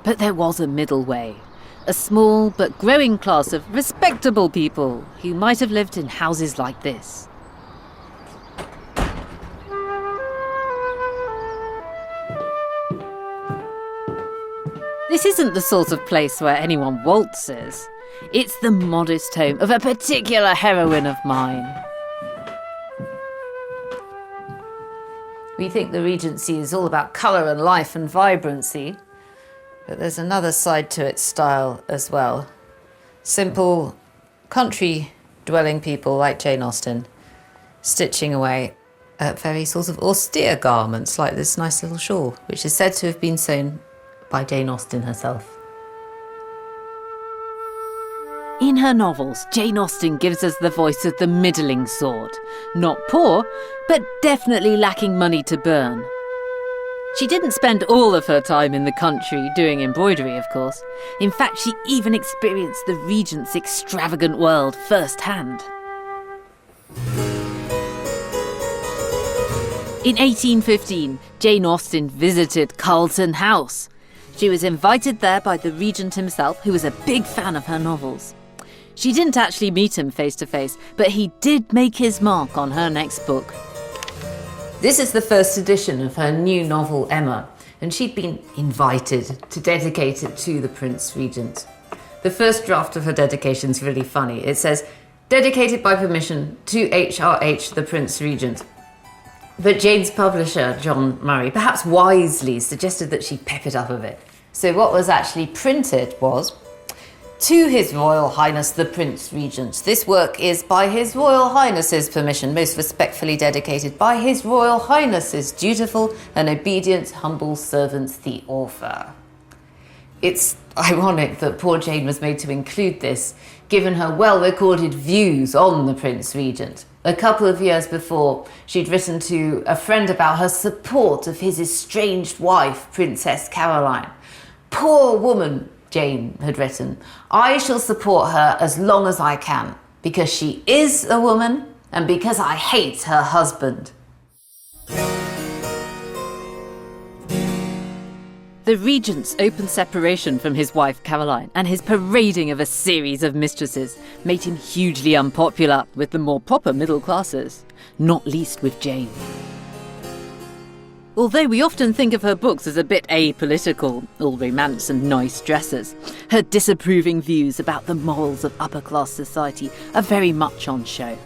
But there was a middle way. A small but growing class of respectable people who might have lived in houses like this. This isn't the sort of place where anyone waltzes. It's the modest home of a particular heroine of mine. We think the Regency is all about colour and life and vibrancy, but there's another side to its style as well. Simple, country-dwelling people like Jane Austen, stitching away at very sort of austere garments like this nice little shawl, which is said to have been sewn by Jane Austen herself. In her novels, Jane Austen gives us the voice of the middling sort. Not poor, but definitely lacking money to burn. She didn't spend all of her time in the country doing embroidery, of course. In fact, she even experienced the Regent's extravagant world firsthand. In 1815, Jane Austen visited Carlton House. She was invited there by the Regent himself, who was a big fan of her novels. She didn't actually meet him face to face, but he did make his mark on her next book. This is the first edition of her new novel, Emma, and she'd been invited to dedicate it to the Prince Regent. The first draft of her dedication is really funny. It says, "Dedicated by permission to HRH, the Prince Regent." But Jane's publisher, John Murray, perhaps wisely suggested that she pep it up a bit. So what was actually printed was, "To His Royal Highness the Prince Regent. This work is by His Royal Highness's permission, most respectfully dedicated by His Royal Highness's dutiful and obedient humble servant, the author." It's ironic that poor Jane was made to include this, given her well-recorded views on the Prince Regent. A couple of years before, she'd written to a friend about her support of his estranged wife, Princess Caroline. "Poor woman," Jane had written, "I shall support her as long as I can, because she is a woman and because I hate her husband." The Regent's open separation from his wife Caroline and his parading of a series of mistresses made him hugely unpopular with the more proper middle classes, not least with Jane. Although we often think of her books as a bit apolitical, all romance and nice dresses, her disapproving views about the morals of upper-class society are very much on show.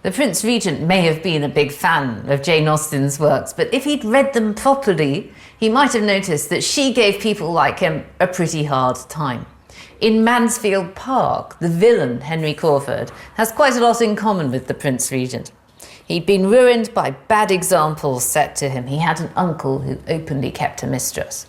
The Prince Regent may have been a big fan of Jane Austen's works, but if he'd read them properly, he might have noticed that she gave people like him a pretty hard time. In Mansfield Park, the villain, Henry Crawford, has quite a lot in common with the Prince Regent. He'd been ruined by bad examples set to him. He had an uncle who openly kept a mistress.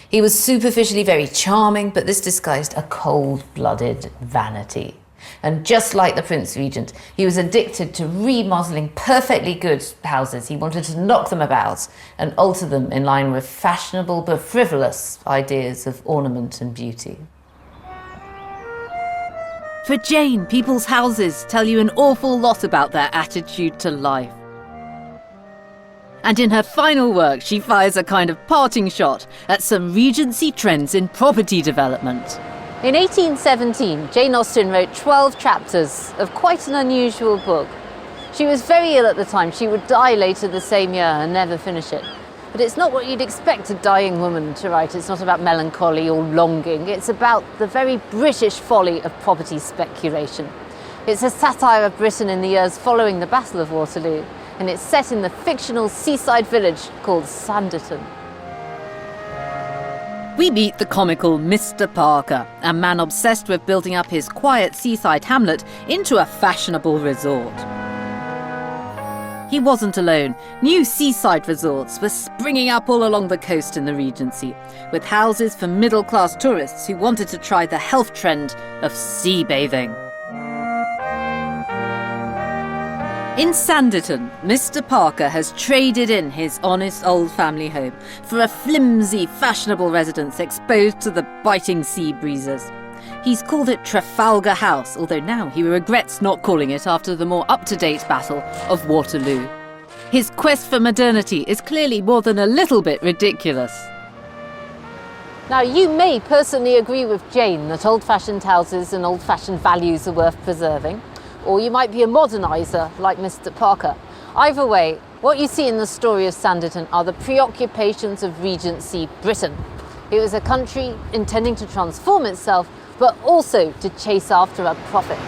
He was superficially very charming, but this disguised a cold-blooded vanity. And just like the Prince Regent, he was addicted to remodelling perfectly good houses. He wanted to knock them about and alter them in line with fashionable but frivolous ideas of ornament and beauty. For Jane, people's houses tell you an awful lot about their attitude to life. And in her final work, she fires a kind of parting shot at some Regency trends in property development. In 1817, Jane Austen wrote 12 chapters of quite an unusual book. She was very ill at the time. She would die later the same year and never finish it. But it's not what you'd expect a dying woman to write. It's not about melancholy or longing. It's about the very British folly of property speculation. It's a satire of Britain in the years following the Battle of Waterloo, and it's set in the fictional seaside village called Sanditon. We meet the comical Mr. Parker, a man obsessed with building up his quiet seaside hamlet into a fashionable resort. He wasn't alone. New seaside resorts were springing up all along the coast in the Regency, with houses for middle-class tourists who wanted to try the health trend of sea bathing. In Sanditon, Mr. Parker has traded in his honest old family home for a flimsy, fashionable residence exposed to the biting sea breezes. He's called it Trafalgar House, although now he regrets not calling it after the more up-to-date Battle of Waterloo. His quest for modernity is clearly more than a little bit ridiculous. Now, you may personally agree with Jane that old-fashioned houses and old-fashioned values are worth preserving, or you might be a moderniser like Mr. Parker. Either way, what you see in the story of Sanditon are the preoccupations of Regency Britain. It was a country intending to transform itself, but also to chase after a profit.